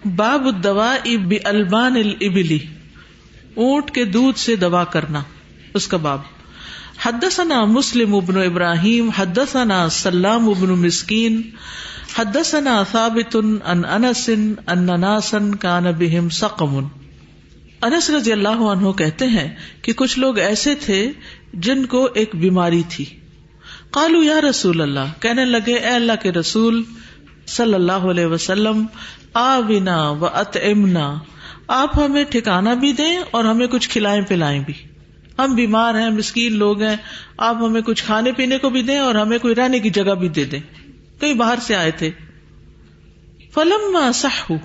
باب الدواء بألبان الابل، اونٹ کے دودھ سے دوا کرنا، اس کا باب۔ حدثنا مسلم بن ابراہیم حدثنا سلام بن مسکین حدثنا ثابت عن انس ان ناسا کان بهم سقم۔ انس رضی اللہ عنہ کہتے ہیں کہ کچھ لوگ ایسے تھے جن کو ایک بیماری تھی۔ قالوا یا رسول اللہ، کہنے لگے اے اللہ کے رسول صلی اللہ علیہ وسلم، آونا و اطعمنا، آپ ہمیں ٹھکانا بھی دیں اور ہمیں کچھ کھلائیں پلائیں بھی، ہم بیمار ہیں، مسکین لوگ ہیں، آپ ہمیں کچھ کھانے پینے کو بھی دیں اور ہمیں کوئی رہنے کی جگہ بھی دے دیں، کہیں باہر سے آئے تھے۔ فلما صحوا،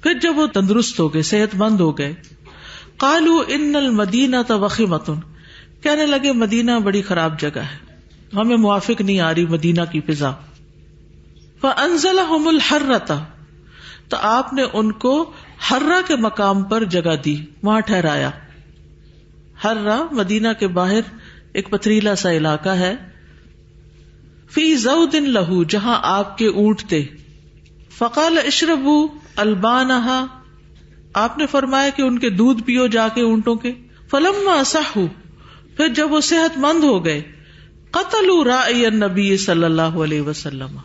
پھر جب وہ تندرست ہو گئے، صحت مند ہو گئے، قالوا ان المدینۃ وخیمۃ، کہنے لگے مدینہ بڑی خراب جگہ ہے، ہمیں موافق نہیں آ رہی مدینہ کی فضا۔ فانزلہم الحرۃ، تو آپ نے ان کو حرہ کے مقام پر جگہ دی، وہاں ٹھہرایا۔ حرہ مدینہ کے باہر ایک پتھریلا سا علاقہ ہے۔ فی زود لہ، جہاں آپ کے اونٹ تھے۔ فقال اشربوا البانہا، آپ نے فرمایا کہ ان کے دودھ پیو جا کے اونٹوں کے۔ فلما صحوا، پھر جب وہ صحت مند ہو گئے، قتلوا راعی النبی صلی اللہ علیہ وسلم،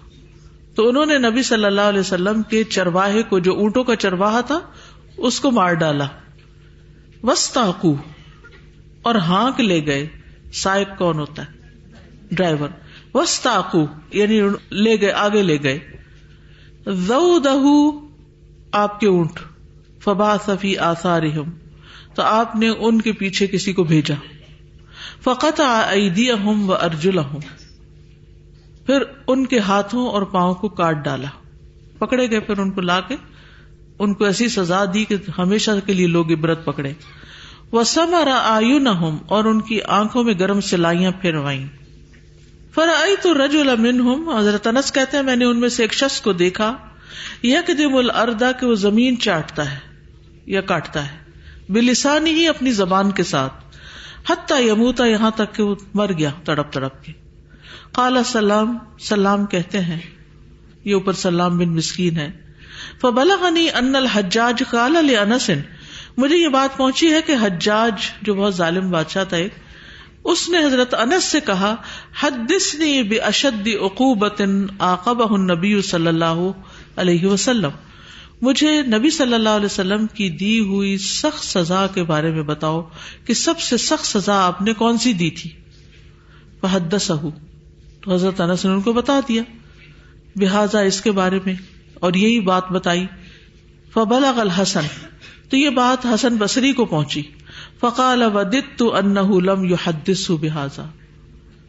تو انہوں نے نبی صلی اللہ علیہ وسلم کے چرواہے کو، جو اونٹوں کا چرواہا تھا، اس کو مار ڈالا۔ واستاقوا، اور ہانک لے گئے۔ سائق کون ہوتا ہے؟ ڈرائیور۔ واستاقوا یعنی لے گئے، آگے لے گئے۔ ذودہ، آپ کے اونٹ۔ فبعث فی آثارہم، تو آپ نے ان کے پیچھے کسی کو بھیجا۔ فقطع ایدیہم وارجلہم، پھر ان کے ہاتھوں اور پاؤں کو کاٹ ڈالا، پکڑے گئے، پھر ان کو لا کے ان کو ایسی سزا دی کہ ہمیشہ کے لیے لوگ عبرت پکڑے۔ وسمر اعینہم، اور ان کی آنکھوں میں گرم سلائیاں پھروائیں۔ فرأیت الرجل منہم، حضرت انس کہتے ہیں میں نے ان میں سے ایک شخص کو دیکھا، یکدم الارض، کہ وہ زمین چاٹتا ہے یا کاٹتا ہے، بلسانہ ہی، اپنی زبان کے ساتھ، حتی یموت، یہاں تک کہ وہ مر گیا تڑپ تڑپ کے۔ قال سلام، سلام کہتے ہیں، یہ اوپر سلام بن مسکین ہے۔ فبلغنی ان الحجاج قال لانس، مجھے یہ بات پہنچی ہے کہ حجاج جو بہت ظالم بادشاہ تھا ایک، اس نے حضرت انس سے کہا، حدثنی باشد عقوبۃ عاقبہ النبی صلی اللہ علیہ وسلم، مجھے نبی صلی اللہ علیہ وسلم کی دی ہوئی سخت سزا کے بارے میں بتاؤ کہ سب سے سخت سزا آپ نے کون سی دی تھی۔ فحدثہ، تو حضرت انس نے ان کو بتا دیا، بہذا، اس کے بارے میں، اور یہی بات بتائی۔ فبلغ الحسن، تو یہ بات حسن بصری کو پہنچی۔ فقال وددت انہ لم یحدثہ بہذا،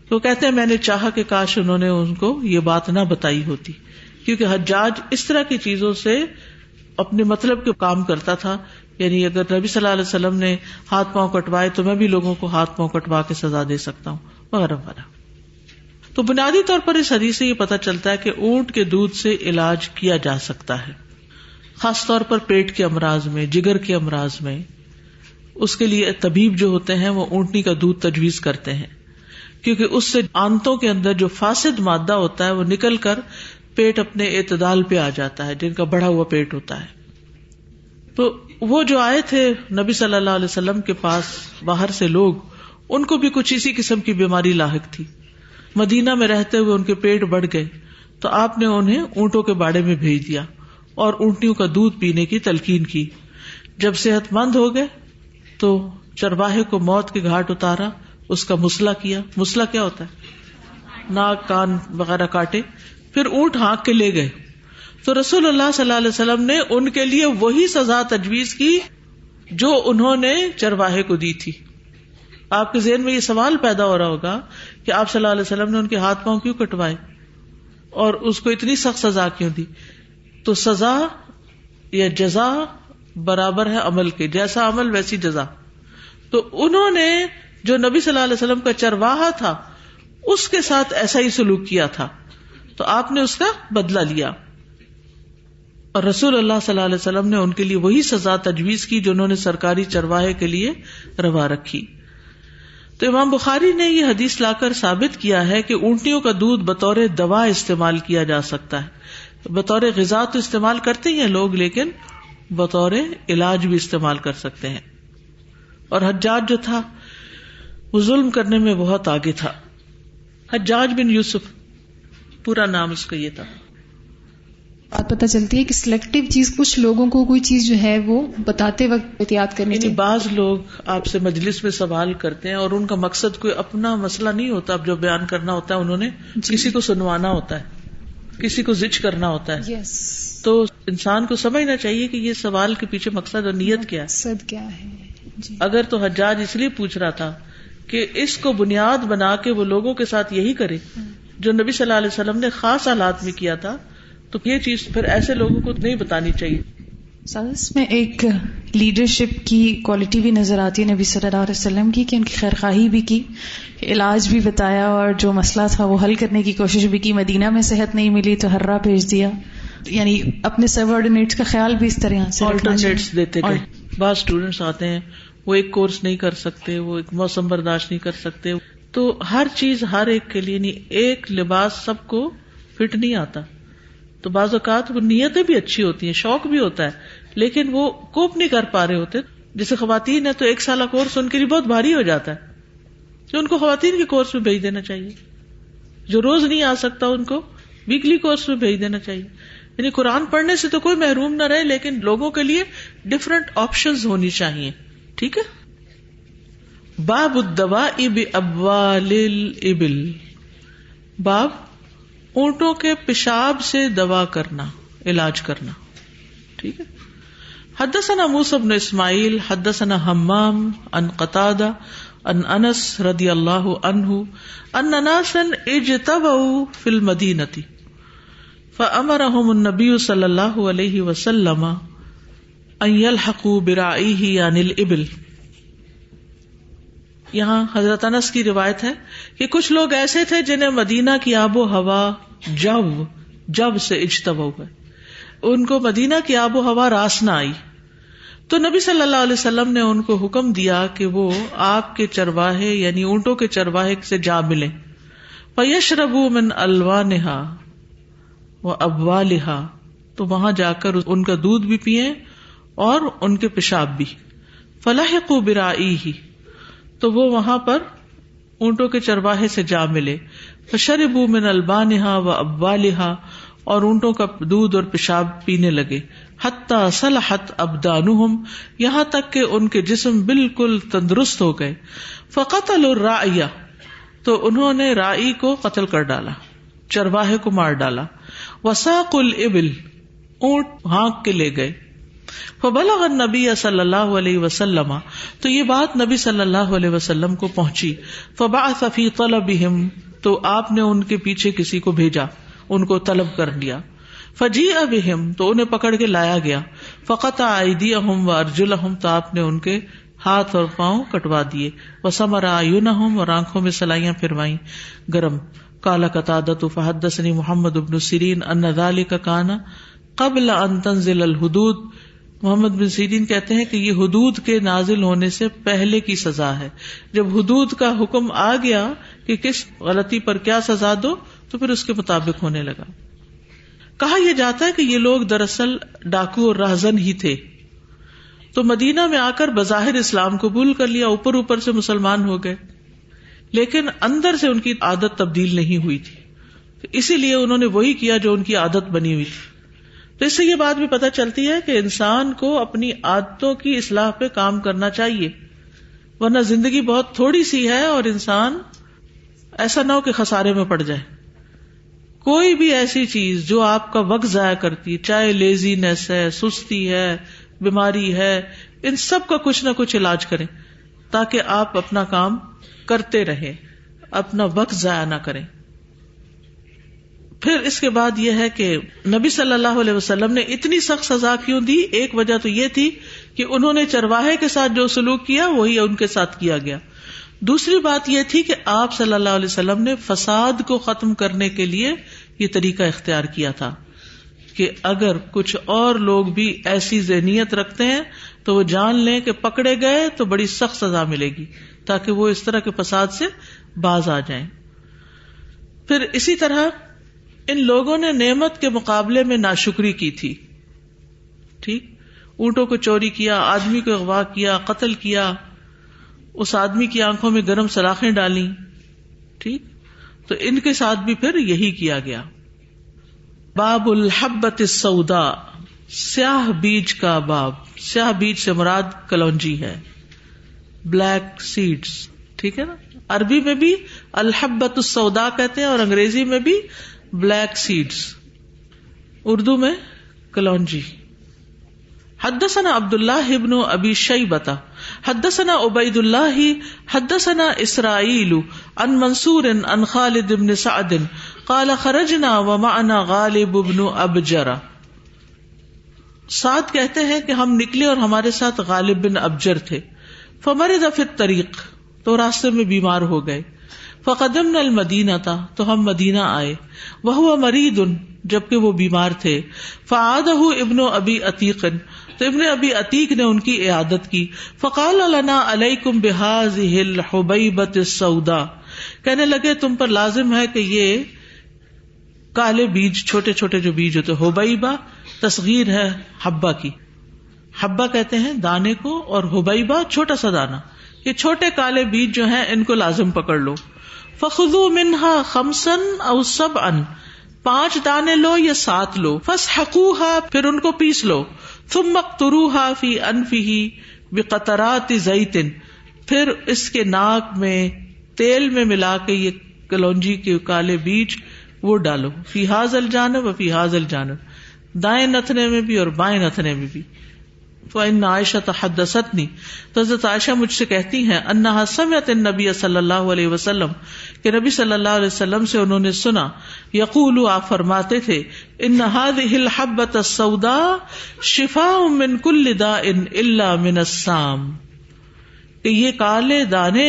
تو کہتے ہیں میں نے چاہا کہ کاش انہوں نے ان کو یہ بات نہ بتائی ہوتی، کیونکہ حجاج اس طرح کی چیزوں سے اپنے مطلب کے کام کرتا تھا، یعنی اگر نبی صلی اللہ علیہ وسلم نے ہاتھ پاؤں کٹوائے تو میں بھی لوگوں کو ہاتھ پاؤں کٹوا کے سزا دے سکتا ہوں، وغیرہ وغیرہ۔ تو بنیادی طور پر اس حدیث سے یہ پتہ چلتا ہے کہ اونٹ کے دودھ سے علاج کیا جا سکتا ہے، خاص طور پر پیٹ کے امراض میں، جگر کے امراض میں۔ اس کے لیے طبیب جو ہوتے ہیں وہ اونٹنی کا دودھ تجویز کرتے ہیں، کیونکہ اس سے آنتوں کے اندر جو فاسد مادہ ہوتا ہے وہ نکل کر پیٹ اپنے اعتدال پہ آ جاتا ہے، جن کا بڑھا ہوا پیٹ ہوتا ہے۔ تو وہ جو آئے تھے نبی صلی اللہ علیہ وسلم کے پاس باہر سے لوگ، ان کو بھی کچھ اسی قسم کی بیماری لاحق تھی، مدینہ میں رہتے ہوئے ان کے پیٹ بڑھ گئے، تو آپ نے انہیں اونٹوں کے باڑے میں بھیج دیا اور اونٹنیوں کا دودھ پینے کی تلقین کی۔ جب صحت مند ہو گئے تو چرواہے کو موت کے گھاٹ اتارا، اس کا مسئلہ کیا۔ مسئلہ کیا ہوتا ہے؟ ناک کان وغیرہ کاٹے، پھر اونٹ ہانک کے لے گئے۔ تو رسول اللہ صلی اللہ علیہ وسلم نے ان کے لیے وہی سزا تجویز کی جو انہوں نے چرواہے کو دی تھی۔ آپ کے ذہن میں یہ سوال پیدا ہو رہا ہوگا کہ آپ صلی اللہ علیہ وسلم نے ان کے ہاتھ پاؤں کیوں کٹوائے اور اس کو اتنی سخت سزا کیوں دی؟ تو سزا یا جزا برابر ہے عمل کے، جیسا عمل ویسی جزا۔ تو انہوں نے جو نبی صلی اللہ علیہ وسلم کا چرواہا تھا اس کے ساتھ ایسا ہی سلوک کیا تھا، تو آپ نے اس کا بدلہ لیا، اور رسول اللہ صلی اللہ علیہ وسلم نے ان کے لیے وہی سزا تجویز کی جو انہوں نے سرکاری چرواہے کے لیے روا رکھی۔ تو امام بخاری نے یہ حدیث لا کر ثابت کیا ہے کہ اونٹنیوں کا دودھ بطور دوا استعمال کیا جا سکتا ہے، بطور غذا تو استعمال کرتے ہی ہیں لوگ، لیکن بطور علاج بھی استعمال کر سکتے ہیں. اور حجاج جو تھا وہ ظلم کرنے میں بہت آگے تھا. حجاج بن یوسف پورا نام اس کا یہ تھا. بات پتہ چلتی ہے کہ سلیکٹیو چیز، کچھ لوگوں کو کوئی چیز جو ہے وہ بتاتے وقت احتیاط کرنی چاہیے. بعض لوگ آپ سے مجلس میں سوال کرتے ہیں اور ان کا مقصد کوئی اپنا مسئلہ نہیں ہوتا. اب جو بیان کرنا ہوتا ہے انہوں نے کسی کو سنوانا ہوتا ہے، کسی کو زج کرنا ہوتا ہے. یس. تو انسان کو سمجھنا چاہیے کہ یہ سوال کے پیچھے مقصد اور نیت کیا ہے. مقصد کیا ہے. جی. اگر تو حجاج اس لیے پوچھ رہا تھا کہ اس کو بنیاد بنا کے وہ لوگوں کے ساتھ یہی کرے جو نبی صلی اللہ علیہ وسلم نے خاص حالات میں کیا تھا، تو یہ چیز پھر ایسے لوگوں کو نہیں بتانی چاہیے. اس میں ایک لیڈرشپ کی کوالٹی بھی نظر آتی ہے نبی صلی اللہ علیہ وسلم کی، کہ ان کی خیرخواہی بھی کی، علاج بھی بتایا، اور جو مسئلہ تھا وہ حل کرنے کی کوشش بھی کی. مدینہ میں صحت نہیں ملی تو ہررا بھیج دیا. یعنی اپنے سب آرڈینیٹس کا خیال بھی اس طرح سے آلٹرنیٹس دیتے گئے. بعض اسٹوڈینٹس آتے ہیں وہ ایک کورس نہیں کر سکتے، وہ ایک موسم برداشت نہیں کر سکتے، تو ہر چیز ہر ایک کے لیے نہیں. ایک لباس سب کو فٹ نہیں آتا، تو بعض اوقات وہ نیتیں بھی اچھی ہوتی ہیں، شوق بھی ہوتا ہے، لیکن وہ کوپ نہیں کر پا رہے ہوتے. جیسے خواتین ہے تو 1 سالہ کورس ان کے لیے بہت بھاری ہو جاتا ہے، تو ان کو خواتین کے کورس میں بھیج دینا چاہیے. جو روز نہیں آ سکتا ان کو ویکلی کورس میں بھیج دینا چاہیے. یعنی قرآن پڑھنے سے تو کوئی محروم نہ رہے، لیکن لوگوں کے لیے ڈفرنٹ آپشنز ہونی چاہیے. ٹھیک ہے. باب الدواء بابوال الابل، باب اونٹوں کے پیشاب سے دوا کرنا، علاج کرنا. ٹھیک ہے. حدثنا موسیٰ بن اسماعیل حدثنا حمام عن قتادہ عن انس رضی اللہ عنہ ان ناسا اجتمعوا فی المدینہ فامرهم النبی صلی اللہ علیہ وسلم ان یلحقوا براعیہ عن الابل. یہاں حضرت انس کی روایت ہے کہ کچھ لوگ ایسے تھے جنہیں مدینہ کی آب و ہوا جب سے اجتبا ہوئے، ان کو مدینہ کی آب و ہوا راس نہ آئی، تو نبی صلی اللہ علیہ وسلم نے ان کو حکم دیا کہ وہ آپ کے چرواہے یعنی اونٹوں کے چرواہے سے جا ملیں. فَيَشْرَبُوا مِنْ أَلْوَانِهَا وَأَبْوَالِهَا، تو وہاں جا کر ان کا دودھ بھی پئیں اور ان کے پیشاب بھی. فَلَحِقُوا بِرَاعِيهِ، تو وہ وہاں پر اونٹوں کے چرواہے سے جا ملے. فشربوا من البانها وابوالها، اور اونٹوں کا دودھ اور پیشاب پینے لگے. حتی صلحت ابدانهم، یہاں تک کہ ان کے جسم بالکل تندرست ہو گئے. فقتلوا الراعی، تو انہوں نے راعی کو قتل کر ڈالا، چرواہے کو مار ڈالا. وساقوا الابل، اونٹ ہانک کے لے گئے. فبلغ النبی صلی اللہ علیہ وسلم، تو یہ بات نبی صلی اللہ علیہ وسلم کو پہنچی. فبعث فی طلبہم، تو آپ نے ان کے پیچھے کسی کو بھیجا، ان کو طلب کر لیا. فجیء بہم، تو انہیں پکڑ کے لایا گیا. فقطع ایدیہم وارجلہم، تو آپ نے ان کے ہاتھ اور پاؤں کٹوا دیے. وسمر اعینہم، اور آنکھوں میں سلائیاں پھروائیں گرم. قال قتادۃ فحدثنی محمد بن سیرین ان ذلک کان قبل ان تنزل الحدود. محمد بن سیرین کہتے ہیں کہ یہ حدود کے نازل ہونے سے پہلے کی سزا ہے. جب حدود کا حکم آ گیا کہ کس غلطی پر کیا سزا دو، تو پھر اس کے مطابق ہونے لگا. کہا یہ جاتا ہے کہ یہ لوگ دراصل ڈاکو اور راہزن ہی تھے، تو مدینہ میں آ کر بظاہر اسلام قبول کر لیا، اوپر سے مسلمان ہو گئے، لیکن اندر سے ان کی عادت تبدیل نہیں ہوئی تھی. اسی لیے انہوں نے وہی کیا جو ان کی عادت بنی ہوئی تھی. تو اس سے یہ بات بھی پتہ چلتی ہے کہ انسان کو اپنی عادتوں کی اصلاح پہ کام کرنا چاہیے، ورنہ زندگی بہت تھوڑی سی ہے اور انسان ایسا نہ ہو کہ خسارے میں پڑ جائے. کوئی بھی ایسی چیز جو آپ کا وقت ضائع کرتی ہے، چاہے لیزینس ہے، سستی ہے، بیماری ہے، ان سب کا کچھ نہ کچھ علاج کریں تاکہ آپ اپنا کام کرتے رہیں، اپنا وقت ضائع نہ کریں. پھر اس کے بعد یہ ہے کہ نبی صلی اللہ علیہ وسلم نے اتنی سخت سزا کیوں دی؟ ایک وجہ تو یہ تھی کہ انہوں نے چرواہے کے ساتھ جو سلوک کیا وہی ان کے ساتھ کیا گیا. دوسری بات یہ تھی کہ آپ صلی اللہ علیہ وسلم نے فساد کو ختم کرنے کے لیے یہ طریقہ اختیار کیا تھا کہ اگر کچھ اور لوگ بھی ایسی ذہنیت رکھتے ہیں تو وہ جان لیں کہ پکڑے گئے تو بڑی سخت سزا ملے گی، تاکہ وہ اس طرح کے فساد سے باز آ جائیں. پھر اسی طرح ان لوگوں نے نعمت کے مقابلے میں ناشکری کی تھی. ٹھیک, اونٹوں کو چوری کیا, آدمی کو اغوا کیا, قتل کیا, اس آدمی کی آنکھوں میں گرم سلاخیں ڈالیں. ٹھیک, تو ان کے ساتھ بھی پھر یہی کیا گیا. باب الحبۃ السوداء, سیاہ بیج کا باب. سیاہ بیج سے مراد کلونجی ہے, بلیک سیڈز. ٹھیک ہے نا, عربی میں بھی الحبۃ السوداء کہتے ہیں اور انگریزی میں بھی بلیک سیڈز, اردو میں کلونجی. حدثنا عبد اللہ ابن ابی شیبۃ حدثنا عبید اللہ حدثنا اسرائیل عن منصور عن خالد بن سعد قال خرجنا ومعنا غالب بن ابجر. سعد کہتے ہیں کہ ہم نکلے اور ہمارے ساتھ غالب بن ابجر تھے. فمرض فی الطریق, تو راستے میں بیمار ہو گئے. فقدمنا المدینہ, تو ہم مدینہ آئے. وہو مریض, جبکہ وہ بیمار تھے. فعادہ ابن ابی عتیق, تو ابن ابی عتیق نے ان کی عیادت کی. فقال لنا علیکم بہذہ الحبیبۃ السوداء, کہنے لگے تم پر لازم ہے کہ یہ کالے بیج, چھوٹے چھوٹے جو بیج ہوتے, حبیبہ تصغیر ہے حبہ کی. حبہ کہتے ہیں دانے کو, اور حبیبہ چھوٹا سا دانہ. یہ چھوٹے کالے بیج جو ہیں ان کو لازم پکڑ لو. فخذوا منها 5 أو 7, 5 دانے لو یا 7 لو. فاسحقوها, پھر ان کو پیس لو. ثم اقطروها في انفه بقطرات زیت, پھر اس کے ناک میں تیل میں ملا کے یہ کلونجی کے کالے بیج وہ ڈالو. فی هذا الجانب وفی هذا الجانب, دائیں نتنے میں بھی اور بائیں نتنے میں بھی. فإن عائشة حدثتنی, تو حضرت عائشہ مجھ سے کہتی ہیں, انہا سمعت النبی صلی اللہ علیہ وسلم, کہ نبی صلی اللہ علیہ وسلم سے انہوں نے سنا, یقول, آپ فرماتے تھے, ان هذه الحبۃ السوداء شفاء من كل داء الا من السام, کہ یہ کالے دانے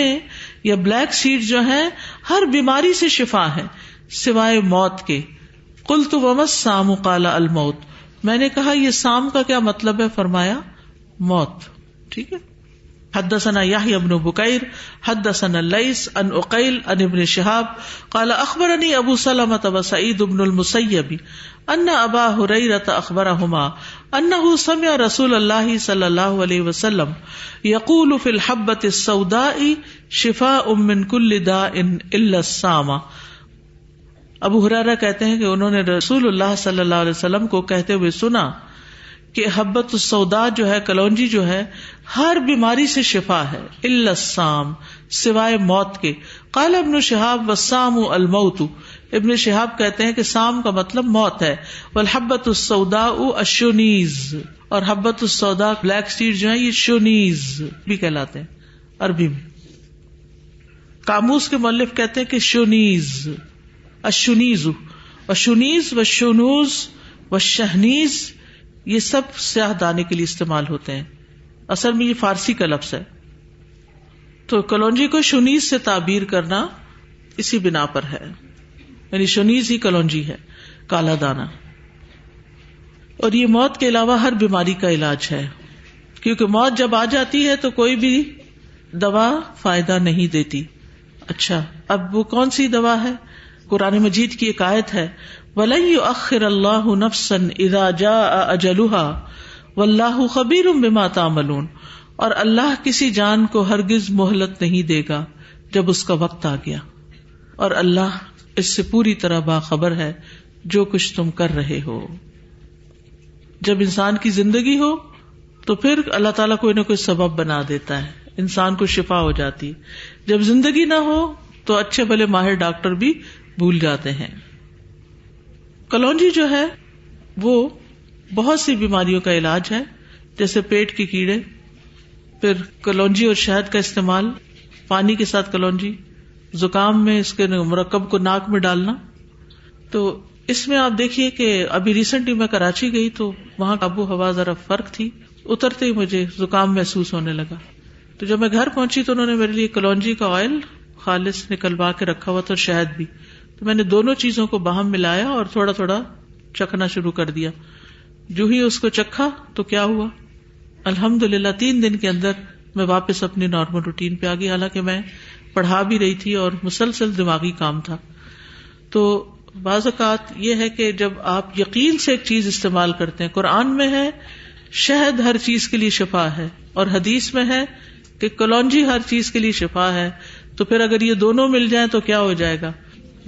یا بلیک سیڈ جو ہیں ہر بیماری سے شفا ہے سوائے موت کے. قلت وما السام قال الموت, میں نے کہا یہ سام کا کیا مطلب ہے, فرمایا موت. ٹھیک ہے. حدثنا یحیی بن بکیر حدثنا اللیث عن عقیل عن ابن شہاب قال اخبرنی ابو سلمۃ وسعید بن المسیب ان ابا ہریرۃ اخبرہما انہ سمع رسول اللہ صلی اللہ علیہ وسلم یقول فی الحبۃ السوداء شفاء من کل داء الا السام. ابو ہریرہ کہتے ہیں کہ انہوں نے رسول اللہ صلی اللہ علیہ وسلم کو کہتے ہوئے سنا کہ حبۃ السوداء جو ہے, کلونجی جو ہے, ہر بیماری سے شفا ہے, الا السام, سوائے موت کے. قال ابن شہاب والسام الموت, ابن شہاب کہتے ہیں کہ سام کا مطلب موت ہے. والحبۃ السوداء الشنیز, اور حبۃ السوداء بلیک سیڈ جو ہے یہ شنیز بھی کہلاتے ہیں عربی میں. قاموس کے مؤلف کہتے ہیں کہ شنیز, الشنیز, والشنیز والشنوز والشہنیز, یہ سب سیاہ دانے کے لیے استعمال ہوتے ہیں. اصل میں یہ فارسی کا لفظ ہے. تو کلونجی کو شنیز سے تعبیر کرنا اسی بنا پر ہے, یعنی شنیز ہی کلونجی ہے, کالا دانا. اور یہ موت کے علاوہ ہر بیماری کا علاج ہے, کیونکہ موت جب آ جاتی ہے تو کوئی بھی دوا فائدہ نہیں دیتی. اچھا, اب وہ کون سی دوا ہے؟ قرآن مجید کی ایک آیت ہے, وَلَن يُؤَخِّرَ اللَّهُ نَفْسًا إِذَا جَاءَ أَجَلُهَا وَاللَّهُ خَبِيرٌ بِمَا تَعْمَلُونَ, اور اللہ کسی جان کو ہرگز مہلت نہیں دے گا جب اس کا وقت آ گیا, اور اللہ اس سے پوری طرح باخبر ہے جو کچھ تم کر رہے ہو. جب انسان کی زندگی ہو تو پھر اللہ تعالیٰ کوئی نہ کوئی سبب بنا دیتا ہے, انسان کو شفا ہو جاتی. جب زندگی نہ ہو تو اچھے بھلے ماہر ڈاکٹر بھی بھول جاتے ہیں. کلونجی جو ہے وہ بہت سی بیماریوں کا علاج ہے, جیسے پیٹ کے کیڑے. پھر کلونجی اور شہد کا استعمال, پانی کے ساتھ کلونجی, زکام میں اس کے مرکب کو ناک میں ڈالنا. تو اس میں آپ دیکھیے کہ ابھی ریسنٹلی میں کراچی گئی تو وہاں آب و ہوا ذرا فرق تھی, اترتے ہی مجھے زکام محسوس ہونے لگا. تو جب میں گھر پہنچی تو انہوں نے میرے لیے کلونجی کا آئل خالص نکلوا کے رکھا ہوا تھا, اور شہد بھی. تو میں نے دونوں چیزوں کو باہم ملایا اور تھوڑا تھوڑا چکھنا شروع کر دیا. جو ہی اس کو چکھا تو کیا ہوا, الحمدللہ 3 دن کے اندر میں واپس اپنی نارمل روٹین پہ آ گئی. حالانکہ میں پڑھا بھی رہی تھی اور مسلسل دماغی کام تھا. تو بعض اوقات یہ ہے کہ جب آپ یقین سے ایک چیز استعمال کرتے ہیں، قرآن میں ہے شہد ہر چیز کے لیے شفا ہے، اور حدیث میں ہے کہ کلونجی ہر چیز کے لیے شفا ہے، تو پھر اگر یہ دونوں مل جائیں تو کیا ہو جائے گا؟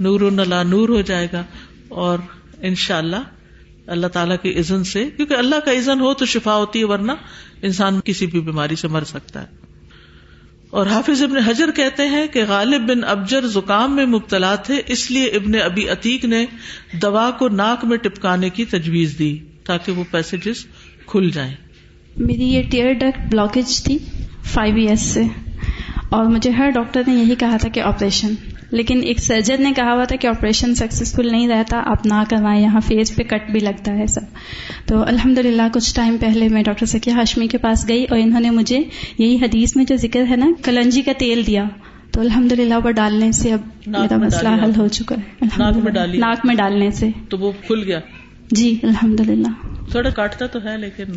نور علی نور ہو جائے گا. اور انشاءاللہ اللہ تعالیٰ کے اذن سے، کیونکہ اللہ کا اذن ہو تو شفا ہوتی ہے، ورنہ انسان کسی بھی بیماری سے مر سکتا ہے. اور حافظ ابن حجر کہتے ہیں کہ غالب بن ابجر زکام میں مبتلا تھے، اس لیے ابن ابی عتیق نے دوا کو ناک میں ٹپکانے کی تجویز دی تاکہ وہ پیسیجز کھل جائیں. میری یہ ٹیئر ڈکٹ بلاکیج تھی 5 years سے، اور مجھے ہر ڈاکٹر نے یہی کہا تھا کہ آپریشن، لیکن ایک سرجن نے کہا ہوا تھا کہ آپریشن سکسیسفل نہیں رہتا، آپ نہ کروائیں، یہاں فیس پہ کٹ بھی لگتا ہے سب. تو الحمدللہ کچھ ٹائم پہلے میں ڈاکٹر ذکیہ ہاشمی کے پاس گئی، اور انہوں نے مجھے یہی حدیث میں جو ذکر ہے نا کلنجی کا تیل دیا، تو الحمدللہ وہ ڈالنے سے اب میرا مسئلہ حل ہو چکا ہے. ناک میں ڈالنے سے تو وہ کھل گیا. جی الحمدللہ. تھوڑا کاٹتا تو ہے لیکن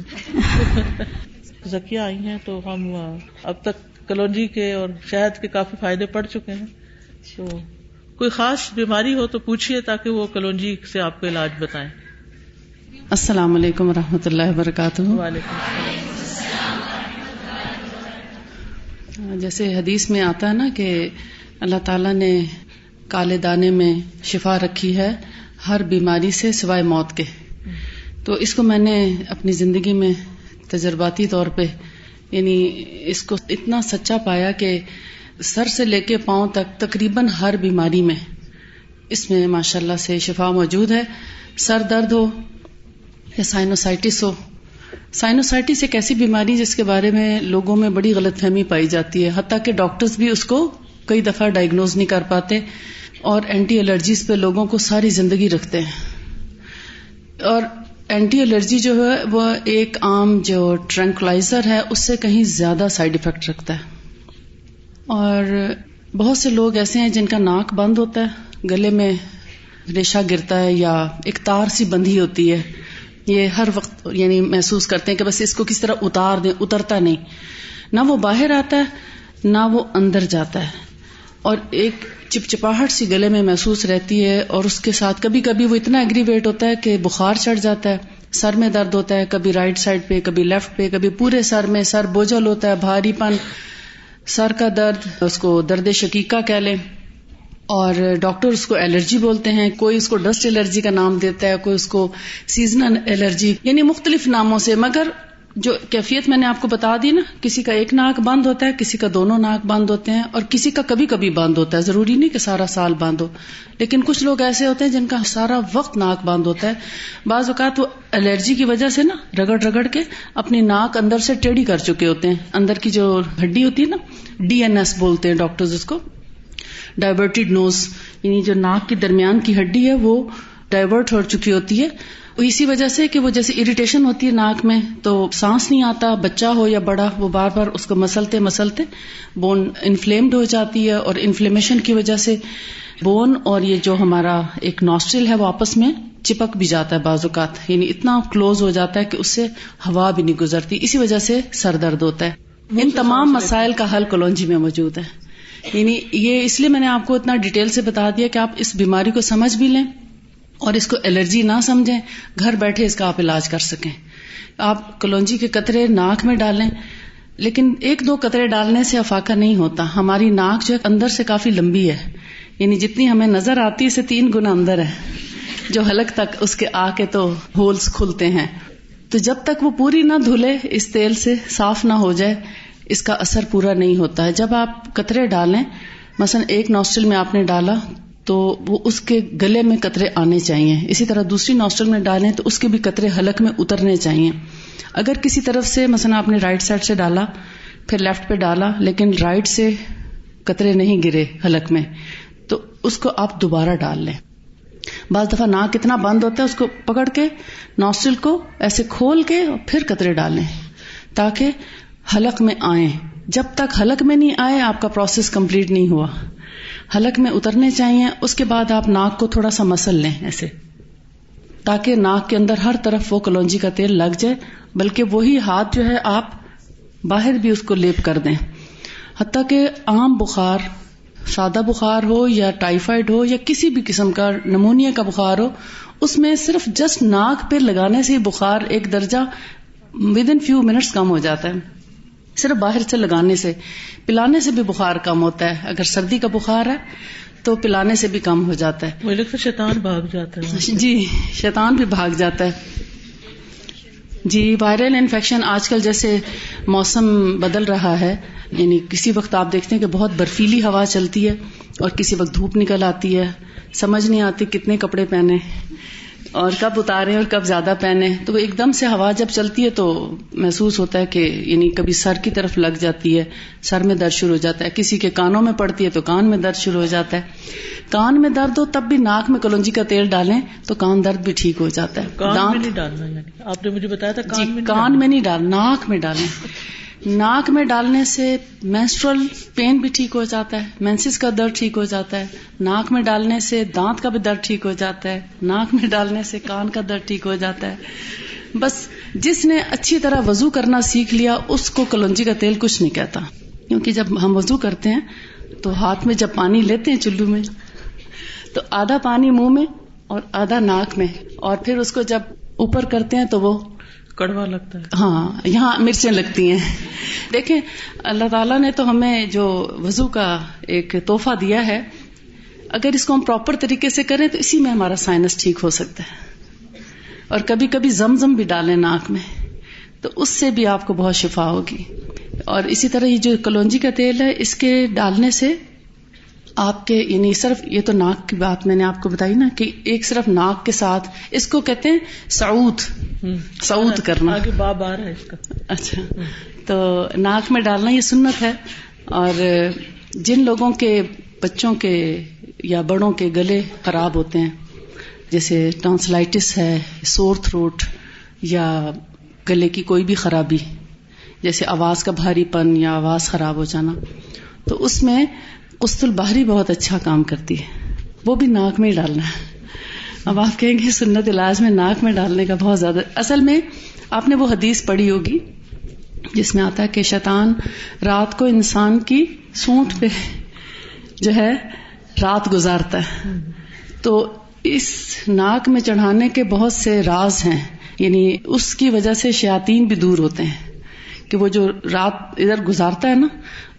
ذکیہ آئی ہیں تو ہم اب تک کلونجی کے اور شہد کے کافی فائدے پڑ چکے ہیں. تو کوئی خاص بیماری ہو تو پوچھیے تاکہ وہ کلونجی سے آپ کو علاج بتائیں. السلام علیکم ورحمۃ اللہ وبرکاتہ. وعلیکم السلام. جیسے حدیث میں آتا ہے نا کہ اللہ تعالیٰ نے کالے دانے میں شفا رکھی ہے ہر بیماری سے سوائے موت کے. تو اس کو میں نے اپنی زندگی میں تجرباتی طور پہ یعنی اس کو اتنا سچا پایا کہ سر سے لے کے پاؤں تک تقریباً ہر بیماری میں اس میں ماشاءاللہ سے شفا موجود ہے. سر درد ہو یا سائنوسائٹس ہو. سائنوسائٹس ایک ایسی بیماری جس کے بارے میں لوگوں میں بڑی غلط فہمی پائی جاتی ہے، حتیٰ کہ ڈاکٹرز بھی اس کو کئی دفعہ ڈائگنوز نہیں کر پاتے، اور اینٹی الرجیز پہ لوگوں کو ساری زندگی رکھتے ہیں. اور اینٹی الرجی جو ہے وہ ایک عام جو ٹرنکلائزر ہے اس سے کہیں زیادہ سائیڈ افیکٹ رکھتا ہے. اور بہت سے لوگ ایسے ہیں جن کا ناک بند ہوتا ہے، گلے میں ریشہ گرتا ہے یا ایک تار سی بندھی ہوتی ہے، یہ ہر وقت یعنی محسوس کرتے ہیں کہ بس اس کو کس طرح اتار دیں، اترتا نہیں، نہ وہ باہر آتا ہے نہ وہ اندر جاتا ہے، اور ایک چپچپاہٹ سی گلے میں محسوس رہتی ہے. اور اس کے ساتھ کبھی کبھی وہ اتنا ایگریویٹ ہوتا ہے کہ بخار چڑھ جاتا ہے، سر میں درد ہوتا ہے، کبھی رائٹ سائڈ پہ، کبھی لیفٹ پہ، کبھی پورے سر میں، سر بوجھل ہوتا ہے، بھاری پن، سر کا درد، اس کو درد شقیقہ کہہ لیں. اور ڈاکٹر اس کو الرجی بولتے ہیں، کوئی اس کو ڈسٹ الرجی کا نام دیتا ہے، کوئی اس کو سیزنل الرجی، یعنی مختلف ناموں سے. مگر جو کیفیت میں نے آپ کو بتا دی نا، کسی کا ایک ناک بند ہوتا ہے، کسی کا دونوں ناک بند ہوتے ہیں، اور کسی کا کبھی کبھی بند ہوتا ہے، ضروری نہیں کہ سارا سال بند ہو. لیکن کچھ لوگ ایسے ہوتے ہیں جن کا سارا وقت ناک بند ہوتا ہے. بعض اوقات وہ الرجی کی وجہ سے نا رگڑ رگڑ کے اپنی ناک اندر سے ٹیڑھی کر چکے ہوتے ہیں. اندر کی جو ہڈی ہوتی ہے نا، DNS بولتے ہیں ڈاکٹرز اس کو، ڈائیورٹڈ نوز، یعنی جو ناک کی درمیان کی ہڈی ہے وہ ڈائیورٹ ہو چکی ہوتی ہے. اسی وجہ سے کہ وہ جیسے اریٹیشن ہوتی ہے ناک میں تو سانس نہیں آتا، بچہ ہو یا بڑا، وہ بار بار اس کو مسلتے مسلتے بون انفلیمڈ ہو جاتی ہے، اور انفلیمیشن کی وجہ سے بون اور یہ جو ہمارا ایک نوسٹرل ہے وہ آپس میں چپک بھی جاتا ہے بعض اوقات، یعنی اتنا کلوز ہو جاتا ہے کہ اس سے ہوا بھی نہیں گزرتی. اسی وجہ سے سر درد ہوتا ہے. ان تمام مسائل کا حل کلونجی میں موجود ہے. یعنی یہ اس لیے میں نے آپ کو اتنا ڈیٹیل سے بتا دیا کہ آپ اس بیماری کو سمجھ بھی لیں اور اس کو الرجی نہ سمجھیں، گھر بیٹھے اس کا آپ علاج کر سکیں. آپ کلونجی کے قطرے ناک میں ڈالیں، لیکن 1-2 قطرے ڈالنے سے افاقہ نہیں ہوتا. ہماری ناک جو ہے اندر سے کافی لمبی ہے، یعنی جتنی ہمیں نظر آتی ہے اسے 3 گنا اندر ہے، جو حلق تک اس کے آ کے تو ہولز کھلتے ہیں. تو جب تک وہ پوری نہ دھلے، اس تیل سے صاف نہ ہو جائے، اس کا اثر پورا نہیں ہوتا ہے. جب آپ قطرے ڈالیں، مثلا ایک نوسٹرل میں آپ نے ڈالا تو وہ اس کے گلے میں قطرے آنے چاہیے، اسی طرح دوسری نوسٹرل میں ڈالیں تو اس کے بھی قطرے حلق میں اترنے چاہیے. اگر کسی طرف سے مثلا آپ نے رائٹ سائڈ سے ڈالا پھر لیفٹ پہ ڈالا لیکن رائٹ سے قطرے نہیں گرے حلق میں، تو اس کو آپ دوبارہ ڈال لیں. بعض دفعہ ناک اتنا بند ہوتا ہے، اس کو پکڑ کے نوسٹرل کو ایسے کھول کے پھر قطرے ڈالیں تاکہ حلق میں آئیں. جب تک حلق میں نہیں آئے آپ کا پروسیس کمپلیٹ نہیں ہوا. حلق میں اترنے چاہیے. اس کے بعد آپ ناک کو تھوڑا سا مسل لیں ایسے، تاکہ ناک کے اندر ہر طرف وہ کلونجی کا تیل لگ جائے. بلکہ وہی ہاتھ جو ہے آپ باہر بھی اس کو لیپ کر دیں. حتیٰ کہ عام بخار، سادہ بخار ہو یا ٹائیفائڈ ہو یا کسی بھی قسم کا نمونیا کا بخار ہو، اس میں صرف جسٹ ناک پہ لگانے سے بخار ایک درجہ ودن فیو منٹس کم ہو جاتا ہے. صرف باہر سے لگانے سے. پلانے سے بھی بخار کم ہوتا ہے. اگر سردی کا بخار ہے تو پلانے سے بھی کم ہو جاتا ہے. مجھے لگتا ہے شیطان بھاگ جاتا ہے. جی شیطان بھی بھاگ جاتا ہے. جی وائرل انفیکشن آج کل جیسے موسم بدل رہا ہے، یعنی کسی وقت آپ دیکھتے ہیں کہ بہت برفیلی ہوا چلتی ہے اور کسی وقت دھوپ نکل آتی ہے، سمجھ نہیں آتی کتنے کپڑے پہنے اور کب اتاریں اور کب زیادہ پہنے. تو ایک دم سے ہوا جب چلتی ہے تو محسوس ہوتا ہے کہ یعنی کبھی سر کی طرف لگ جاتی ہے، سر میں درد شروع ہو جاتا ہے. کسی کے کانوں میں پڑتی ہے تو کان میں درد شروع ہو جاتا ہے. کان میں درد ہو تب بھی ناک میں کلونجی کا تیل ڈالیں تو کان درد بھی ٹھیک ہو جاتا ہے. کان میں نہیں ڈالنا، یعنی آپ نے مجھے بتایا تھا کان میں نہیں ڈالنا، ناک میں ڈالیں. ناک میں ڈالنے سے مینسٹرل پین بھی ٹھیک ہو جاتا ہے، مینسس کا درد ٹھیک ہو جاتا ہے. ناک میں ڈالنے سے دانت کا بھی درد ٹھیک ہو جاتا ہے. ناک میں ڈالنے سے کان کا درد ٹھیک ہو جاتا ہے. بس جس نے اچھی طرح وضو کرنا سیکھ لیا اس کو کلونجی کا تیل کچھ نہیں کہتا. کیونکہ جب ہم وضو کرتے ہیں تو ہاتھ میں جب پانی لیتے ہیں چلو میں تو آدھا پانی منہ میں اور آدھا ناک میں، اور پھر اس کو جب اوپر کرتے ہیں تو وہ کڑوا لگتا ہے. ہاں یہاں مرچیں لگتی ہیں. دیکھیں اللہ تعالیٰ نے تو ہمیں جو وضو کا ایک تحفہ دیا ہے، اگر اس کو ہم پراپر طریقے سے کریں تو اسی میں ہمارا سائنس ٹھیک ہو سکتا ہے. اور کبھی کبھی زمزم بھی ڈالیں ناک میں تو اس سے بھی آپ کو بہت شفا ہوگی. اور اسی طرح یہ جو کلونجی کا تیل ہے اس کے ڈالنے سے آپ کے یعنی صرف یہ تو ناک کی بات میں نے آپ کو بتائی نا کہ ایک صرف ناک کے ساتھ اس کو کہتے ہیں سعود کرنا. آگے باب آ رہا ہے اس کا. اچھا تو ناک میں ڈالنا یہ سنت ہے. اور جن لوگوں کے بچوں کے یا بڑوں کے گلے خراب ہوتے ہیں، جیسے ٹانسلائٹس ہے، سور تھروٹ یا گلے کی کوئی بھی خرابی جیسے آواز کا بھاری پن یا آواز خراب ہو جانا، تو اس میں قسط البحری بہت اچھا کام کرتی ہے. وہ بھی ناک میں ہی ڈالنا ہے. اب آپ کہیں گے سنت علاج میں ناک میں ڈالنے کا بہت زیادہ، اصل میں آپ نے وہ حدیث پڑھی ہوگی جس میں آتا ہے کہ شیطان رات کو انسان کی سونٹ پہ جو ہے رات گزارتا ہے. تو اس ناک میں چڑھانے کے بہت سے راز ہیں، یعنی اس کی وجہ سے شیاطین بھی دور ہوتے ہیں کہ وہ جو رات ادھر گزارتا ہے نا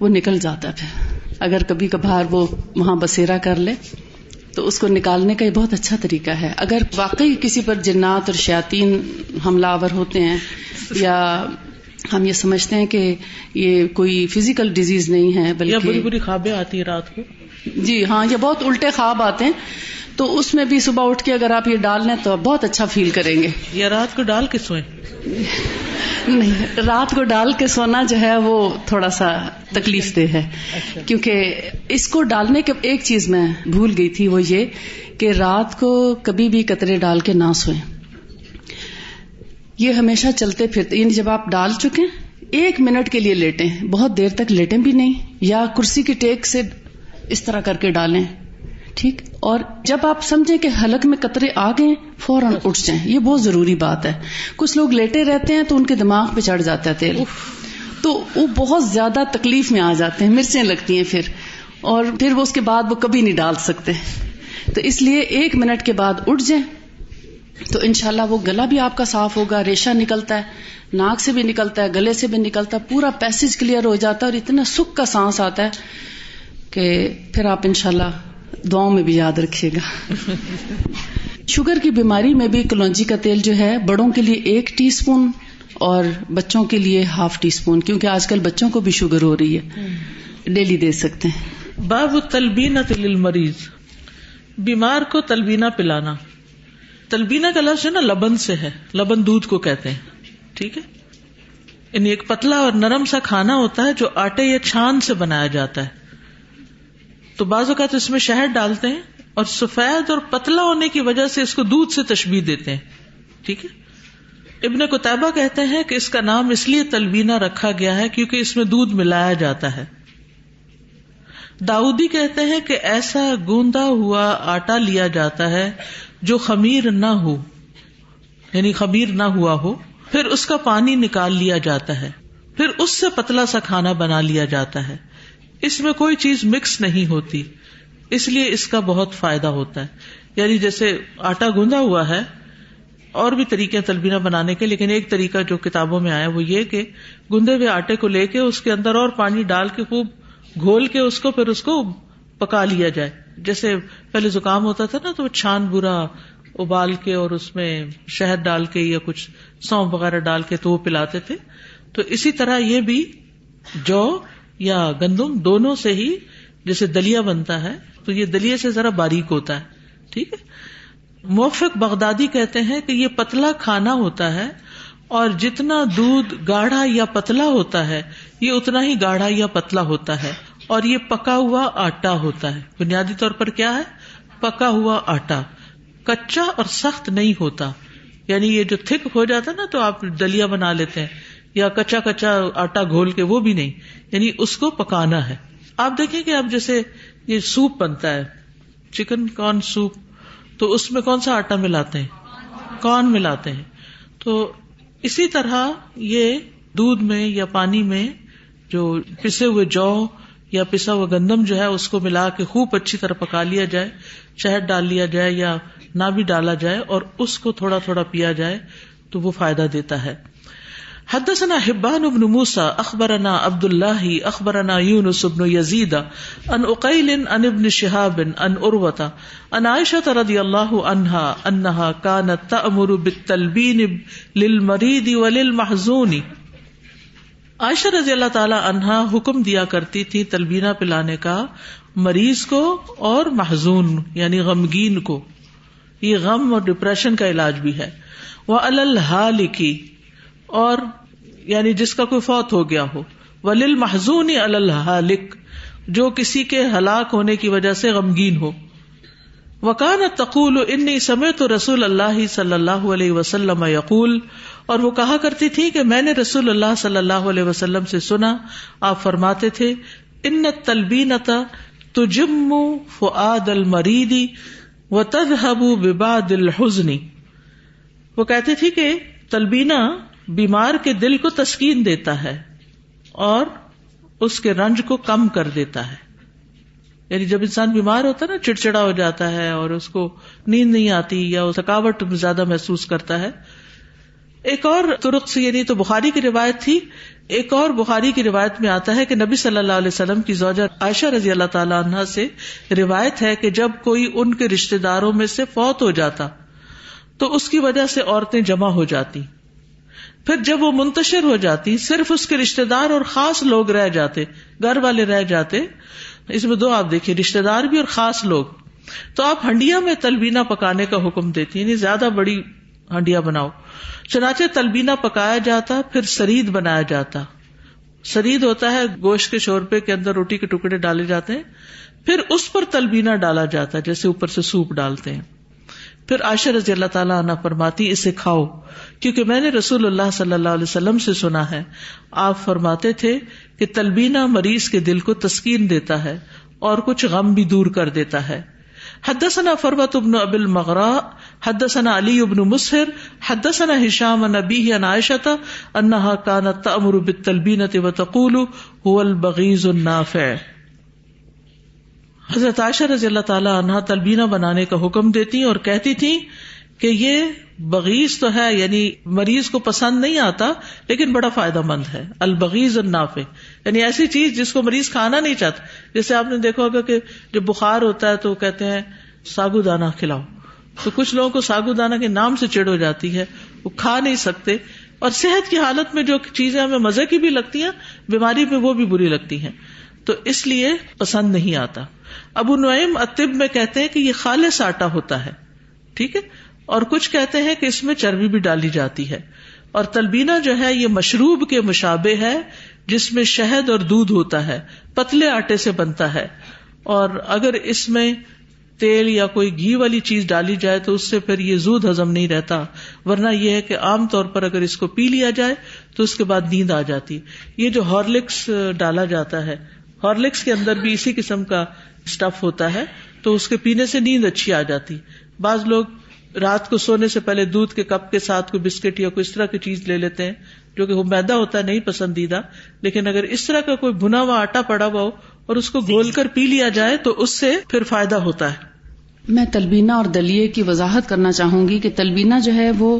وہ نکل جاتا ہے. پھر اگر کبھی کبھار وہ وہاں بسیرا کر لے تو اس کو نکالنے کا یہ بہت اچھا طریقہ ہے. اگر واقعی کسی پر جنات اور شیاطین حملہ آور ہوتے ہیں یا ہم یہ سمجھتے ہیں کہ یہ کوئی فزیکل ڈیزیز نہیں ہے بلکہ بری بری خوابیں آتی ہیں رات کو، جی ہاں یا بہت الٹے خواب آتے ہیں، تو اس میں بھی صبح اٹھ کے اگر آپ یہ ڈال لیں تو بہت اچھا فیل کریں گے. یا رات کو ڈال کے سوئیں؟ نہیں، رات کو ڈال کے سونا جو ہے وہ تھوڑا سا تکلیف دہ ہے. کیونکہ اس کو ڈالنے کے ایک چیز میں بھول گئی تھی، وہ یہ کہ رات کو کبھی بھی قطرے ڈال کے نہ سوئیں. یہ ہمیشہ چلتے پھرتے، یعنی جب آپ ڈال چکے 1 منٹ کے لیے لیٹیں، بہت دیر تک لیٹیں بھی نہیں، یا کرسی کی ٹیک سے اس طرح کر کے ڈالیں، ٹھیک. اور جب آپ سمجھیں کہ حلق میں قطرے آ گئے فوراً اٹھ جائیں. یہ بہت ضروری بات ہے. کچھ لوگ لیٹے رہتے ہیں تو ان کے دماغ پہ چڑھ جاتا ہے تیل، تو وہ بہت زیادہ تکلیف میں آ جاتے ہیں، مرچیں لگتی ہیں پھر، اور پھر وہ اس کے بعد وہ کبھی نہیں ڈال سکتے. تو اس لیے 1 منٹ کے بعد اٹھ جائیں تو انشاءاللہ وہ گلا بھی آپ کا صاف ہوگا. ریشہ نکلتا ہے، ناک سے بھی نکلتا ہے، گلے سے بھی نکلتا ہے، پورا پیسج کلیئر ہو جاتا ہے اور اتنا سکھ کا سانس آتا ہے کہ پھر آپ انشاءاللہ دعاؤں میں بھی یاد رکھیے گا. شوگر کی بیماری میں بھی کلونجی کا تیل جو ہے بڑوں کے لیے 1 ٹی اسپون اور بچوں کے لیے ½ ٹی اسپون، کیونکہ آج کل بچوں کو بھی شوگر ہو رہی ہے، ڈیلی دے سکتے ہیں. باب التلبینۃ للمریض، بیمار کو تلبینہ پلانا. تلبینہ کا لفظ ہے نا لبن سے ہے، لبن دودھ کو کہتے ہیں، ٹھیک ہے. یعنی ایک پتلا اور نرم سا کھانا ہوتا ہے جو آٹے یا چھان سے بنایا جاتا ہے. تو بعض اوقات اس میں شہد ڈالتے ہیں اور سفید اور پتلا ہونے کی وجہ سے اس کو دودھ سے تشبیہ دیتے ہیں، ٹھیک ہے. ابن قتیبہ کہتے ہیں کہ اس کا نام اس لیے تلبینہ رکھا گیا ہے کیونکہ اس میں دودھ ملایا جاتا ہے. داؤدی کہتے ہیں کہ ایسا گوندا ہوا آٹا لیا جاتا ہے جو خمیر نہ ہو، یعنی خمیر نہ ہوا ہو، پھر اس کا پانی نکال لیا جاتا ہے، پھر اس سے پتلا سا کھانا بنا لیا جاتا ہے. اس میں کوئی چیز مکس نہیں ہوتی، اس لیے اس کا بہت فائدہ ہوتا ہے. یعنی جیسے آٹا گوندھا ہوا ہے، اور بھی طریقے تلبینہ بنانے کے، لیکن ایک طریقہ جو کتابوں میں آیا وہ یہ کہ گوندھے ہوئے آٹے کو لے کے اس کے اندر اور پانی ڈال کے خوب گھول کے اس کو پھر اس کو پکا لیا جائے. جیسے پہلے زکام ہوتا تھا نا تو وہ چھان برا ابال کے اور اس میں شہد ڈال کے یا کچھ سونف وغیرہ ڈال کے تو وہ پلاتے تھے. تو اسی طرح یہ بھی جو یا گندم دونوں سے ہی جیسے دلیا بنتا ہے تو یہ دلیے سے ذرا باریک ہوتا ہے. ٹھیک ہے. موفق بغدادی کہتے ہیں کہ یہ پتلا کھانا ہوتا ہے اور جتنا دودھ گاڑھا یا پتلا ہوتا ہے یہ اتنا ہی گاڑھا یا پتلا ہوتا ہے، اور یہ پکا ہوا آٹا ہوتا ہے. بنیادی طور پر کیا ہے؟ پکا ہوا آٹا، کچا اور سخت نہیں ہوتا. یعنی یہ جو تھک ہو جاتا ہے نا تو آپ دلیا بنا لیتے ہیں، یا کچا کچا آٹا گھول کے، وہ بھی نہیں، یعنی اس کو پکانا ہے. آپ دیکھیں کہ اب جیسے یہ سوپ بنتا ہے، چکن کارن سوپ، تو اس میں کون سا آٹا ملاتے ہیں؟ کارن ملاتے ہیں. تو اسی طرح یہ دودھ میں یا پانی میں جو پسے ہوئے جو یا پسا ہوا گندم جو ہے اس کو ملا کے خوب اچھی طرح پکا لیا جائے، شہد ڈال لیا جائے یا نہ بھی ڈالا جائے، اور اس کو تھوڑا تھوڑا پیا جائے تو وہ فائدہ دیتا ہے. حدثنا حبان بن موسى اخبرنا عبد الله اخبرنا يونس بن يزيد عن عقيل عن ابن شهاب عن عروة عن عائشة رضي الله عنها انها كانت تأمر بالتلبين للمريض وللمحزون. عائشہ رضی اللہ تعالی عنہا حکم دیا کرتی تھی تلبینہ پلانے کا مریض کو اور محزون یعنی غمگین کو. یہ غم اور ڈپریشن کا علاج بھی ہے. وعلی الحالک، اور یعنی جس کا کوئی فوت ہو گیا ہو. وللمحزون علی الحالک، جو کسی کے ہلاک ہونے کی وجہ سے غمگین ہو. وکانت تقول انی سمعت رسول اللہ صلی اللہ علیہ وسلم یقول، اور وہ کہا کرتی تھی کہ میں نے رسول اللہ صلی اللہ علیہ وسلم سے سنا، آپ فرماتے تھے ان التلبینۃ تجم فؤاد المریض وتذهب ببعض الحزن. وہ کہتے تھی کہ تلبینہ بیمار کے دل کو تسکین دیتا ہے اور اس کے رنج کو کم کر دیتا ہے. یعنی جب انسان بیمار ہوتا ہے نا، چڑچڑا ہو جاتا ہے اور اس کو نیند نہیں آتی یا تھکاوٹ زیادہ محسوس کرتا ہے. ایک اور طرق سے، یعنی تو بخاری کی روایت تھی، ایک اور بخاری کی روایت میں آتا ہے کہ نبی صلی اللہ علیہ وسلم کی زوجہ عائشہ رضی اللہ تعالی عنہا سے روایت ہے کہ جب کوئی ان کے رشتہ داروں میں سے فوت ہو جاتا تو اس کی وجہ سے عورتیں جمع ہو جاتی. پھر جب وہ منتشر ہو جاتی، صرف اس کے رشتہ دار اور خاص لوگ رہ جاتے، گھر والے رہ جاتے. اس میں دو آپ دیکھیے، رشتہ دار بھی اور خاص لوگ. تو آپ ہنڈیا میں تلبینہ پکانے کا حکم دیتی، یعنی زیادہ بڑی ہنڈیا بناؤ. چنانچہ تلبینہ پکایا جاتا، پھر سرید بنایا جاتا. سرید ہوتا ہے گوشت کے شوربے کے اندر روٹی کے ٹکڑے ڈالے جاتے ہیں، پھر اس پر تلبینہ ڈالا جاتا جیسے اوپر سے سوپ ڈالتے ہیں. پھر عائشہ رضی اللہ تعالیٰ عنہ فرماتی اسے کھاؤ، کیونکہ میں نے رسول اللہ صلی اللہ علیہ وسلم سے سنا ہے، آپ فرماتے تھے کہ تلبینہ مریض کے دل کو تسکین دیتا ہے اور کچھ غم بھی دور کر دیتا ہے. حدثنا فروۃ بن ابی المغراء حدثنا علی بن مسہر حدثنا ہشام عن ابیہ عن عائشہ انہا کانت تأمر بالتلبینۃ وتقول هو البغیض النافع. حضرت عائشہ رضی اللہ تعالی عنہا تلبینہ بنانے کا حکم دیتی اور کہتی تھی کہ یہ بغیض تو ہے، یعنی مریض کو پسند نہیں آتا لیکن بڑا فائدہ مند ہے. البغیض النافع، یعنی ایسی چیز جس کو مریض کھانا نہیں چاہتا. جیسے آپ نے دیکھا ہوگا کہ جب بخار ہوتا ہے تو کہتے ہیں ساگو دانہ کھلاؤ، تو کچھ لوگوں کو ساگو دانہ کے نام سے چڑ ہو جاتی ہے، وہ کھا نہیں سکتے. اور صحت کی حالت میں جو چیزیں ہمیں مزے کی بھی لگتی ہیں، بیماری میں وہ بھی بری لگتی ہیں، تو اس لیے پسند نہیں آتا. ابو نعیم الطب میں کہتے ہیں کہ یہ خالص آٹا ہوتا ہے. ٹھیک ہے. اور کچھ کہتے ہیں کہ اس میں چربی بھی ڈالی جاتی ہے. اور تلبینہ جو ہے یہ مشروب کے مشابہ ہے جس میں شہد اور دودھ ہوتا ہے، پتلے آٹے سے بنتا ہے. اور اگر اس میں تیل یا کوئی گھی والی چیز ڈالی جائے تو اس سے پھر یہ زود ہضم نہیں رہتا. ورنہ یہ ہے کہ عام طور پر اگر اس کو پی لیا جائے تو اس کے بعد نیند آ جاتی. یہ جو ہارلکس ڈالا جاتا ہے، ہارلکس کے اندر بھی اسی قسم کا اسٹف ہوتا ہے، تو اس کے پینے سے نیند اچھی آ جاتی. بعض لوگ رات کو سونے سے پہلے دودھ کے کپ کے ساتھ کوئی بسکٹ یا کوئی اس طرح کی چیز لے لیتے ہیں جو کہ وہ میدا ہوتا ہے، نہیں پسندیدہ. لیکن اگر اس طرح کا کوئی بھنا ہوا آٹا پڑا ہوا ہو اور اس کو گھول کر پی لیا جائے تو اس سے پھر فائدہ ہوتا ہے. میں تلبینہ اور دلیے کی وضاحت کرنا چاہوں گی کہ تلبینہ جو ہے وہ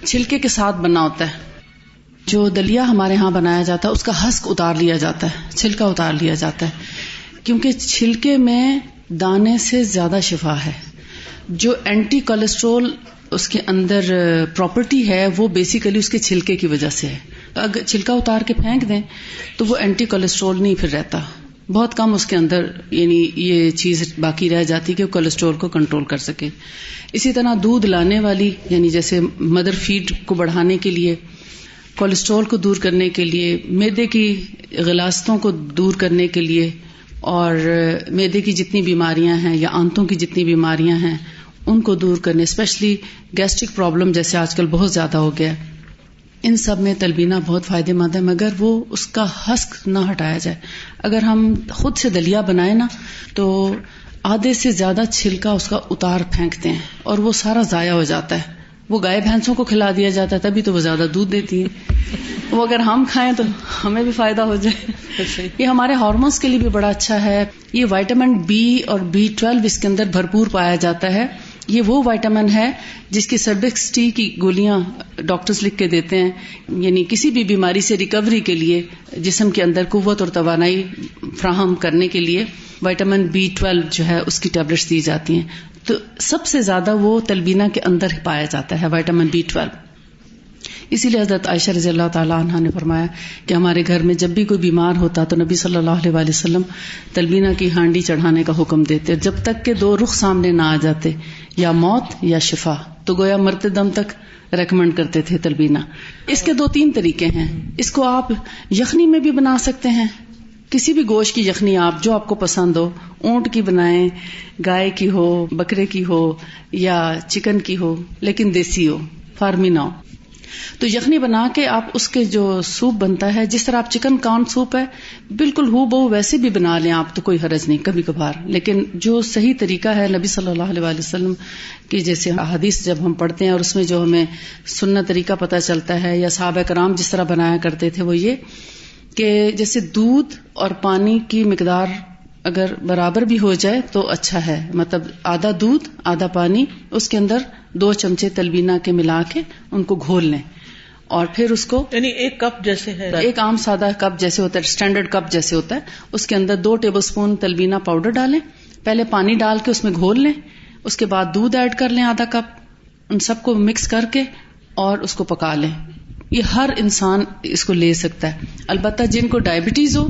چھلکے کے ساتھ بنا ہوتا ہے. جو دلیا ہمارے ہاں بنایا جاتا ہے اس کا حسک اتار لیا جاتا ہے, چھلکا اتار لیا جاتا ہے, کیونکہ چھلکے میں دانے سے زیادہ شفا ہے. جو اینٹی کولیسٹرول اس کے اندر پراپرٹی ہے وہ بیسیکلی اس کے چھلکے کی وجہ سے ہے. اگر چھلکا اتار کے پھینک دیں تو وہ اینٹی کولیسٹرول نہیں پھر رہتا, بہت کم اس کے اندر یعنی یہ چیز باقی رہ جاتی کہ وہ کولیسٹرول کو کنٹرول کر سکے. اسی طرح دودھ لانے والی یعنی جیسے مدر فیڈ کو بڑھانے کے لیے, کولیسٹرول کو دور کرنے کے لیے, معدے کی غلاظتوں کو دور کرنے کے لیے, اور معدے کی جتنی بیماریاں ہیں یا آنتوں کی جتنی بیماریاں ہیں ان کو دور کرنے, اسپیشلی گیسٹرک پرابلم جیسے آج کل بہت زیادہ ہو گیا, ان سب میں تلبینہ بہت فائدہ مند ہے, مگر وہ اس کا حسک نہ ہٹایا جائے. اگر ہم خود سے دلیا بنائیں نا تو آدھے سے زیادہ چھلکا اس کا اتار پھینکتے ہیں اور وہ سارا ضائع ہو جاتا ہے. وہ گائے بھینسوں کو کھلا دیا جاتا ہے تبھی تو وہ زیادہ دودھ دیتی ہیں, وہ اگر ہم کھائیں تو ہمیں بھی فائدہ ہو جائے. یہ ہمارے ہارمونس کے لیے بھی بڑا اچھا ہے. یہ وائٹامن بی اور B12 اس کے اندر بھرپور پایا جاتا ہے. یہ وہ وائٹامن ہے جس کی سربیکس ٹی کی گولیاں ڈاکٹرز لکھ کے دیتے ہیں, یعنی کسی بھی بیماری سے ریکوری کے لیے جسم کے اندر قوت اور توانائی فراہم کرنے کے لیے وائٹامن B12 جو ہے اس کی ٹیبلٹس دی جاتی ہیں. تو سب سے زیادہ وہ تلبینہ کے اندر ہی پایا جاتا ہے وائٹامن B12. اسی لیے حضرت عائشہ رضی اللہ تعالی عنہا نے فرمایا کہ ہمارے گھر میں جب بھی کوئی بیمار ہوتا تو نبی صلی اللہ علیہ وسلم تلبینہ کی ہانڈی چڑھانے کا حکم دیتے جب تک کہ دو رخ سامنے نہ آ جاتے, یا موت یا شفا. تو گویا مرتے دم تک ریکمینڈ کرتے تھے تلبینہ. اس کے 2-3 طریقے ہیں. اس کو آپ یخنی میں بھی بنا سکتے ہیں, کسی بھی گوشت کی یخنی آپ جو آپ کو پسند ہو, اونٹ کی بنائیں, گائے کی ہو, بکرے کی ہو یا چکن کی ہو, لیکن دیسی ہو, فارمی نہ ہو. تو یخنی بنا کے آپ اس کے جو سوپ بنتا ہے, جس طرح آپ چکن کارن سوپ ہے بالکل ہو بہو ویسے بھی بنا لیں آپ تو کوئی حرج نہیں کبھی کبھار. لیکن جو صحیح طریقہ ہے نبی صلی اللہ علیہ وسلم کی جیسے حدیث جب ہم پڑھتے ہیں اور اس میں جو ہمیں سننا طریقہ پتہ چلتا ہے یا صحابہ کرام جس طرح بنایا کرتے تھے وہ یہ کہ جیسے دودھ اور پانی کی مقدار اگر برابر بھی ہو جائے تو اچھا ہے, مطلب آدھا دودھ آدھا پانی, اس کے اندر 2 چمچے تلبینہ کے ملا کے ان کو گھول لیں اور پھر اس کو یعنی 1 کپ جیسے ہے, ایک عام سادہ کپ جیسے ہوتا ہے, اسٹینڈرڈ کپ جیسے ہوتا ہے, اس کے اندر 2 ٹیبل سپون تلبینہ پاؤڈر ڈالیں, پہلے پانی ڈال کے اس میں گھول لیں, اس کے بعد دودھ ایڈ کر لیں آدھا کپ, ان سب کو مکس کر کے اور اس کو پکا لیں. یہ ہر انسان اس کو لے سکتا ہے, البتہ جن کو ڈائبٹیز ہو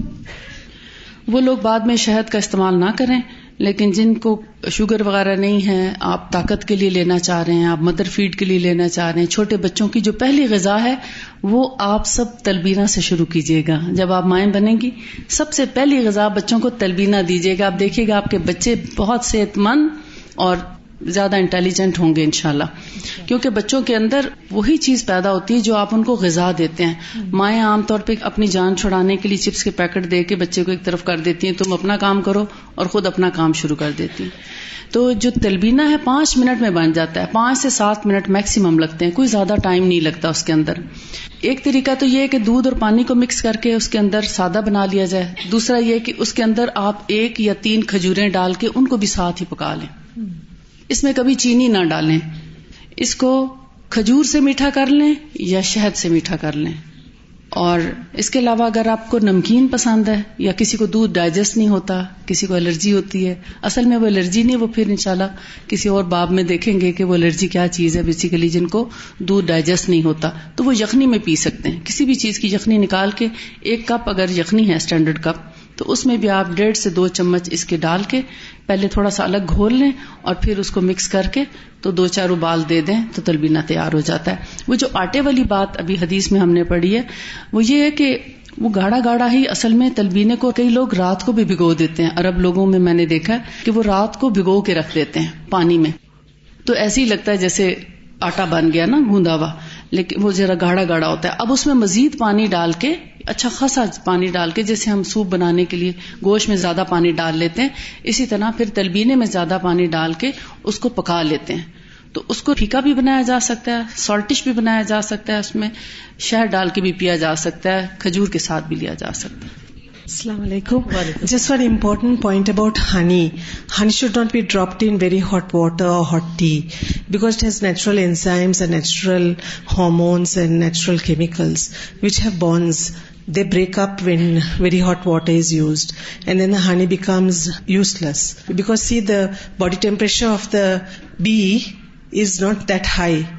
وہ لوگ بعد میں شہد کا استعمال نہ کریں, لیکن جن کو شوگر وغیرہ نہیں ہے, آپ طاقت کے لیے لینا چاہ رہے ہیں, آپ مدر فیڈ کے لیے لینا چاہ رہے ہیں, چھوٹے بچوں کی جو پہلی غذا ہے وہ آپ سب تلبینہ سے شروع کیجیے گا. جب آپ مائیں بنیں گی سب سے پہلی غذا بچوں کو تلبینہ دیجیے گا. آپ دیکھیے گا آپ کے بچے بہت صحت مند اور زیادہ انٹیلیجنٹ ہوں گے انشاءاللہ, کیونکہ بچوں کے اندر وہی چیز پیدا ہوتی ہے جو آپ ان کو غذا دیتے ہیں. مائیں عام طور پہ اپنی جان چھڑانے کے لیے چپس کے پیکٹ دے کے بچے کو ایک طرف کر دیتی ہیں, تم اپنا کام کرو, اور خود اپنا کام شروع کر دیتی ہیں. تو جو تلبینہ ہے 5 منٹ میں بن جاتا ہے, 5 سے 7 منٹ میکسیمم لگتے ہیں, کوئی زیادہ ٹائم نہیں لگتا اس کے اندر. ایک طریقہ تو یہ ہے کہ دودھ اور پانی کو مکس کر کے اس کے اندر سادہ بنا لیا جائے. دوسرا یہ کہ اس کے اندر آپ 1 یا 3 کھجوریں ڈال کے ان کو بھی ساتھ ہی پکا لیں. اس میں کبھی چینی نہ ڈالیں, اس کو کھجور سے میٹھا کر لیں یا شہد سے میٹھا کر لیں. اور اس کے علاوہ اگر آپ کو نمکین پسند ہے یا کسی کو دودھ ڈائجسٹ نہیں ہوتا, کسی کو الرجی ہوتی ہے, اصل میں وہ الرجی نہیں, وہ پھر انشاءاللہ کسی اور باب میں دیکھیں گے کہ وہ الرجی کیا چیز ہے. بیسیکلی جن کو دودھ ڈائجسٹ نہیں ہوتا تو وہ یخنی میں پی سکتے ہیں. کسی بھی چیز کی یخنی نکال کے 1 کپ اگر یخنی ہے اسٹینڈرڈ کپ, تو اس میں بھی آپ 1.5 سے 2 چمچ اس کے ڈال کے پہلے تھوڑا سا الگ گھول لیں اور پھر اس کو مکس کر کے تو 2-4 ابال دے دیں تو تلبینہ تیار ہو جاتا ہے. وہ جو آٹے والی بات ابھی حدیث میں ہم نے پڑھی ہے وہ یہ ہے کہ وہ گاڑھا گاڑھا ہی اصل میں تلبینے کو کئی لوگ رات کو بھی بھگو دیتے ہیں. عرب لوگوں میں نے دیکھا کہ وہ رات کو بھگو کے رکھ دیتے ہیں پانی میں, تو ایسے ہی لگتا ہے جیسے آٹا بن گیا نا گوندا ہوا, لیکن وہ ذرا گاڑھا گاڑھا ہوتا ہے. اب اس میں مزید پانی ڈال کے, اچھا خاصا پانی ڈال کے, جیسے ہم سوپ بنانے کے لیے گوشت میں زیادہ پانی ڈال لیتے ہیں, اسی طرح پھر تلبینے میں زیادہ پانی ڈال کے اس کو پکا لیتے ہیں. تو اس کو پھیکا بھی بنایا جا سکتا ہے, سالٹش بھی بنایا جا سکتا ہے, اس میں شہد ڈال کے بھی پیا جا سکتا ہے, کھجور کے ساتھ بھی لیا جا سکتا ہے. Assalamu alaikum. Just one important point about honey. Honey should not be dropped in very hot water or hot tea because it has natural enzymes and natural hormones and natural chemicals which have bonds. They break up when very hot water is used, and then the honey becomes useless. Because see, the body temperature of the bee is not that high.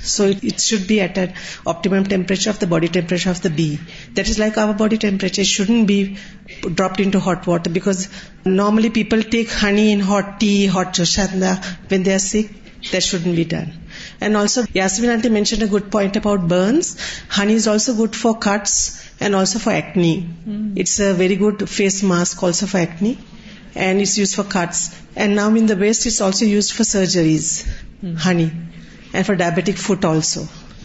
So it should be at an optimum temperature of the body temperature of the bee. That is like our body temperature. It shouldn't be dropped into hot water because normally people take honey in hot tea, hot choshanda when they are sick. That shouldn't be done. And also Yasmin aunty mentioned a good point about burns. Honey is also good for cuts and also for acne. It's a very good face mask also for acne, and it's used for cuts. And now in the West it's also used for surgeries, honey. And for diabetic foot also.